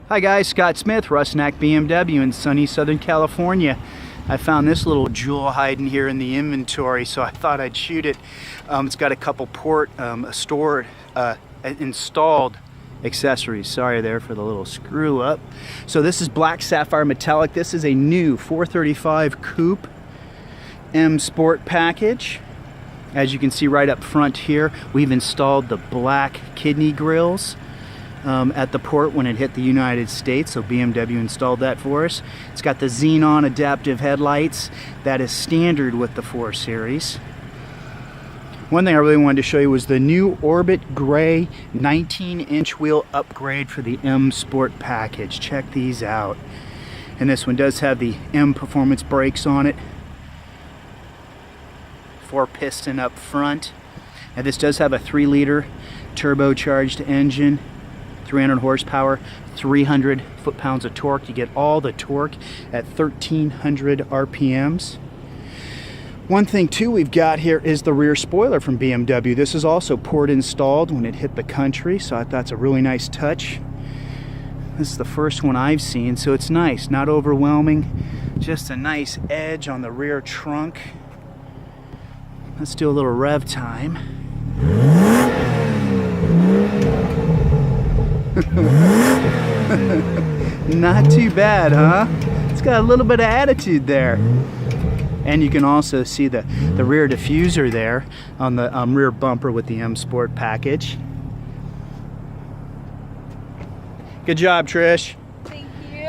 Hi guys, Scott Smith, Rusnak BMW in sunny Southern California. I found this little jewel hiding here in the inventory, so I thought I'd shoot it. It's got a couple installed accessories. Sorry there for the little screw up. So this is black sapphire metallic. This is a new 435 Coupe M Sport package. As you can see right up front here, we've installed the black kidney grills at the port when it hit the United States, so BMW installed that for us. It's got the xenon adaptive headlights. That is standard with the 4 Series. One thing I really wanted to show you was the new Orbit Gray 19-inch wheel upgrade for the M Sport package. Check these out. And this one does have the M Performance brakes on it. 4-piston up front. And this does have a 3-liter turbocharged engine. 300 horsepower, 300 foot-pounds of torque. You get all the torque at 1,300 RPMs. One thing too we've got here is the rear spoiler from BMW. This is also port installed when it hit the country, so I thought that's a really nice touch. This is the first one I've seen, so it's nice, not overwhelming. Just a nice edge on the rear trunk. Let's do a little rev time. Not too bad, huh? It's got a little bit of attitude there. And you can also see the rear diffuser there on the rear bumper with the M Sport package. Good job, Trish. Thank you.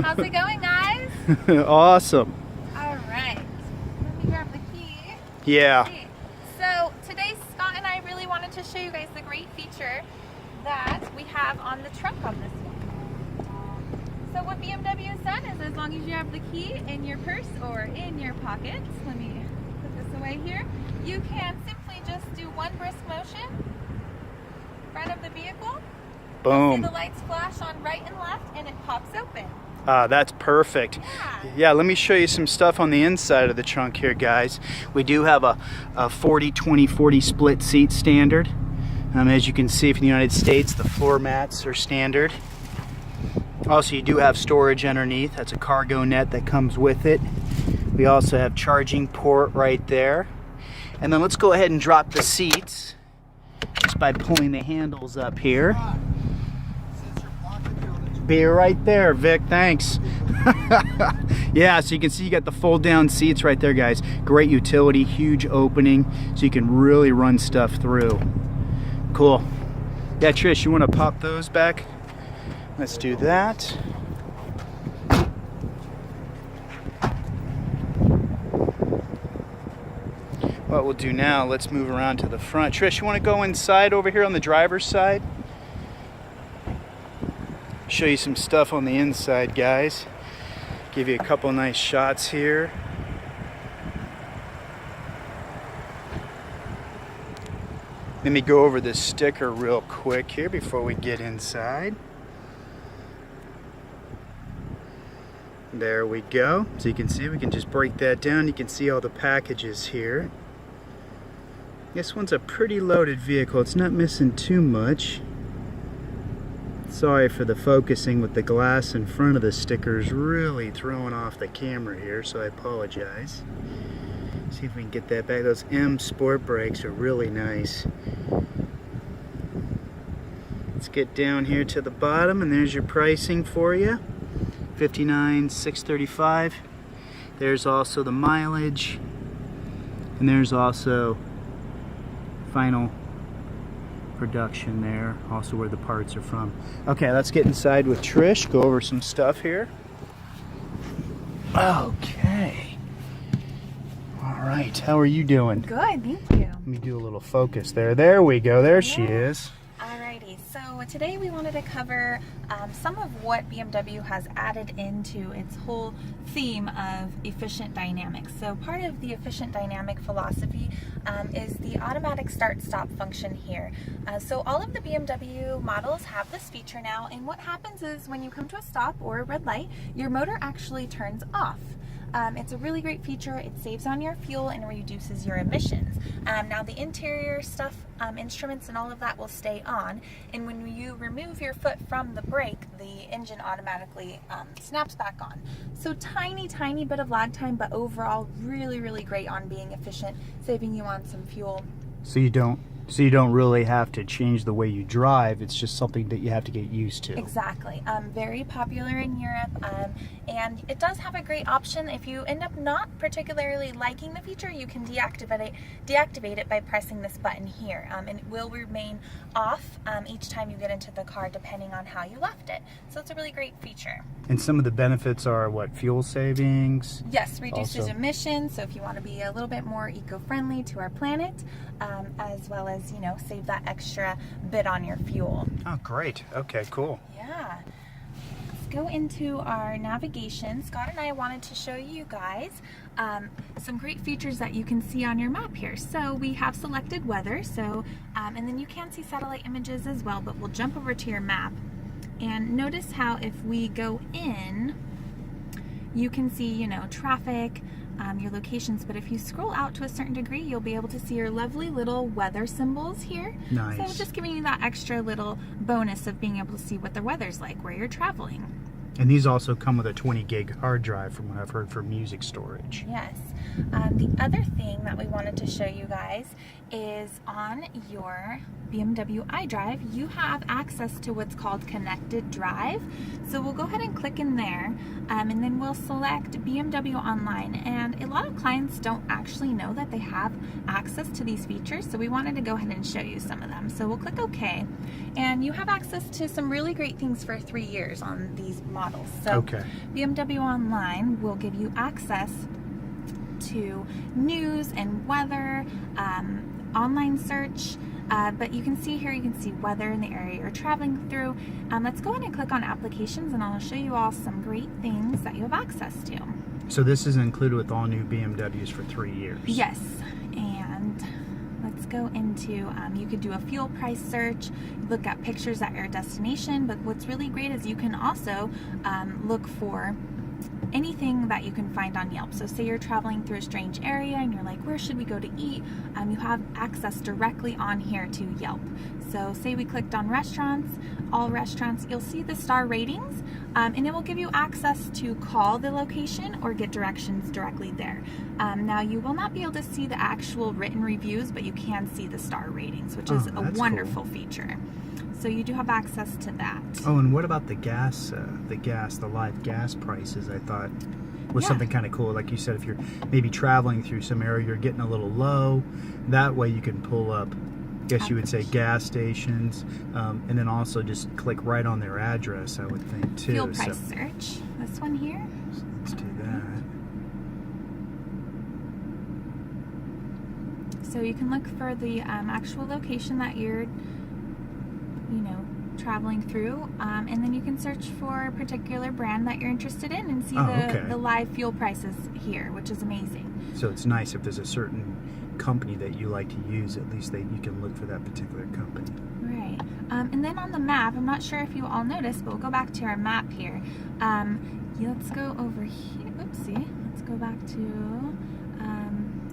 How's it going, guys? Awesome. All right. Let me grab the key. Yeah. So today, Scott and I really wanted to show you guys the great feature that we have on the trunk on this one. So what BMW has done is, as long as you have the key in your purse or in your pocket, let me put this away here, you can simply just do one brisk motion in front of the vehicle. Boom. See the lights flash on right and left, and it pops open. That's perfect. Yeah, let me show you some stuff on the inside of the trunk here, guys. We do have a 40-20-40 split seat standard. As you can see from the United States, the floor mats are standard. Also, you do have storage underneath. That's a cargo net that comes with it. We also have charging port right there. And then let's go ahead and drop the seats just by pulling the handles up here. Be right there, Vic, thanks. Yeah, so you can see you got the fold down seats right there, guys. Great utility, huge opening, so you can really run stuff through. Cool. Yeah, Trish, you want to pop those back? Let's do that. What we'll do now, let's move around to the front. Trish, you want to go inside over here on the driver's side? Show you some stuff on the inside, guys. Give you a couple nice shots here. Let me go over this sticker real quick here before we get inside. There we go. So you can see, we can just break that down. You can see all the packages here. This one's a pretty loaded vehicle. It's not missing too much. Sorry for the focusing with the glass in front of the stickers really throwing off the camera here, so I apologize. See if we can get that back. Those M Sport brakes are really nice. Let's get down here to the bottom, and there's your pricing for you. $59,635. There's also the mileage, and there's also final production there, also where the parts are from. Okay, let's get inside with Trish, go over some stuff here. Okay. All right, how are you doing? Good, thank you. Let me do a little focus there. There we go, there she is. Alrighty, so today we wanted to cover some of what BMW has added into its whole theme of efficient dynamics. So part of the efficient dynamic philosophy is the automatic start-stop function here. So all of the BMW models have this feature now, and what happens is when you come to a stop or a red light, your motor actually turns off. It's a really great feature. It saves on your fuel and reduces your emissions. Now the interior stuff, instruments and all of that will stay on, and when you remove your foot from the brake, the engine automatically snaps back on. So tiny bit of lag time, but overall really great on being efficient, saving you on some fuel. So you don't really have to change the way you drive. It's just something that you have to get used to. Exactly. Very popular in Europe, and it does have a great option. If you end up not particularly liking the feature, you can deactivate it by pressing this button here, and it will remain off each time you get into the car, depending on how you left it. So it's a really great feature. And some of the benefits are what? Fuel savings? Yes, reduces Also emissions. So if you want to be a little bit more eco-friendly to our planet, as well as, you know, save that extra bit on your fuel. Oh, great. Okay, cool. Yeah. Let's go into our navigation. Scott and I wanted to show you guys some great features that you can see on your map here. So we have selected weather, so and then you can see satellite images as well, but we'll jump over to your map and notice how if we go in, you can see, you know, traffic, your locations, but if you scroll out to a certain degree, you'll be able to see your lovely little weather symbols here. Nice. So just giving you that extra little bonus of being able to see what the weather's like where you're traveling. And these also come with a 20 gig hard drive from what I've heard for music storage. Yes. The other thing that we wanted to show you guys is on your BMW iDrive, you have access to what's called Connected Drive. So we'll go ahead and click in there, and then we'll select BMW Online. And a lot of clients don't actually know that they have access to these features, so we wanted to go ahead and show you some of them. So we'll click OK, and you have access to some really great things for 3 years on these models. So Okay. BMW Online will give you access to news and weather, online search, but you can see here, you can see weather in the area you're traveling through. Let's go ahead and click on applications, and I'll show you all some great things that you have access to. So this is included with all new BMWs for 3 years? Yes, and let's go into, you could do a fuel price search, look at pictures at your destination, but what's really great is you can also look for anything that you can find on Yelp. So say you're traveling through a strange area and you're like, where should we go to eat? You have access directly on here to Yelp. So say we clicked on restaurants, all restaurants, you'll see the star ratings, and it will give you access to call the location or get directions directly there. Now you will not be able to see the actual written reviews, but you can see the star ratings, which is a wonderful feature. So you do have access to that. Oh, and what about the live gas prices? I thought was something kind of cool. Like you said, if you're maybe traveling through some area, you're getting a little low, that way you can pull up, I guess you would say, gas stations, and then also just click right on their address, I would think, too. Fuel price search. This one here. So let's do that. So you can look for the actual location that you're, traveling through, and then you can search for a particular brand that you're interested in and see the live fuel prices here, which is amazing. So it's nice if there's a certain company that you like to use, at least you can look for that particular company. Right. And then on the map, I'm not sure if you all noticed, but we'll go back to our map here. Let's go over here. Oopsie. Let's go back to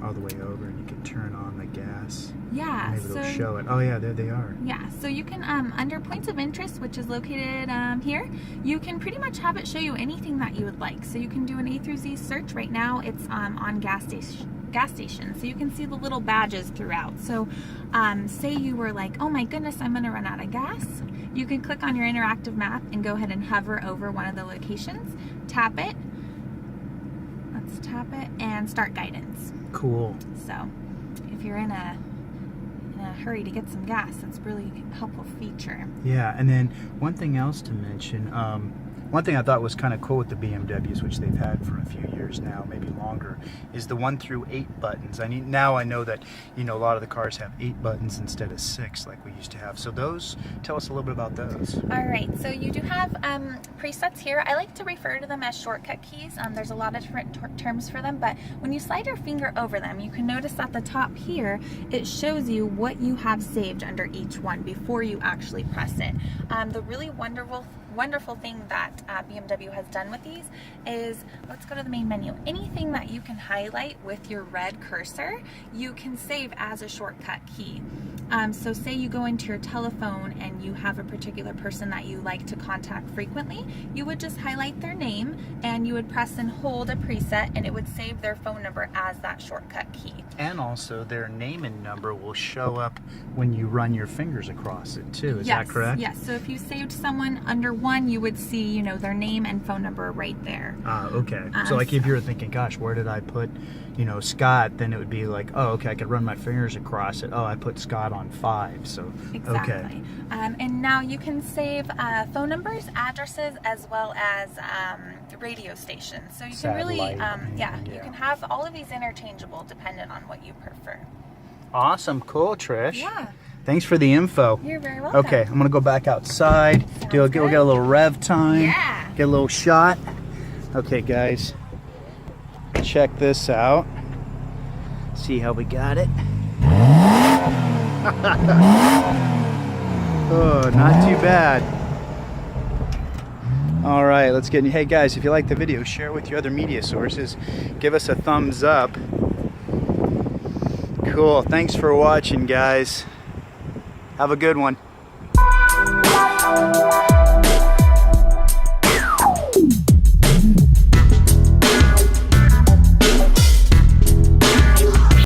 all the way over, and you can turn on the gas. Yeah. Maybe they'll show it. Oh yeah, there they are. Yeah, so you can, under points of interest, which is located here, you can pretty much have it show you anything that you would like. So you can do an A through Z search. Right now it's on gas stations, so you can see the little badges throughout. So say you were like, oh my goodness, I'm gonna run out of gas, you can click on your interactive map and go ahead and hover over one of the locations, tap it, let's tap it, and start guidance. Cool. So if you're in a hurry to get some gas, that's a really helpful feature. Yeah, and then one thing else to mention, one thing I thought was kind of cool with the BMWs, which they've had for a few years now, maybe longer, is the 1 through 8 buttons. Now I know that a lot of the cars have 8 buttons instead of 6 like we used to have. So those, tell us a little bit about those. All right, so you do have presets here. I like to refer to them as shortcut keys. There's a lot of different terms for them, but when you slide your finger over them, you can notice at the top here, it shows you what you have saved under each one before you actually press it. The really wonderful wonderful thing that BMW has done with these is, let's go to the main menu. Anything that you can highlight with your red cursor, you can save as a shortcut key. So say you go into your telephone and you have a particular person that you like to contact frequently, you would just highlight their name and you would press and hold a preset and it would save their phone number as that shortcut key. And also their name and number will show up when you run your fingers across it too, is that correct? Yes, so if you saved someone under one, you would see, you know, their name and phone number right there. Okay. So like if you were thinking, gosh, where did I put, you know, Scott, then it would be like, oh, okay, I could run my fingers across it. Oh, I put Scott on 5, so Exactly. okay. And now you can save phone numbers, addresses, as well as radio stations. So you can really, you can have all of these interchangeable dependent on what you prefer. Awesome, cool, Trish. Yeah. Thanks for the info. You're very welcome. Okay, I'm gonna go back outside. We'll get a little rev time. Yeah. Get a little shot. Okay, guys, check this out. See how we got it. Oh, not too bad. All right, let's get in. Hey guys, if you like the video, share it with your other media sources. Give us a thumbs up. Cool, thanks for watching, guys. Have a good one.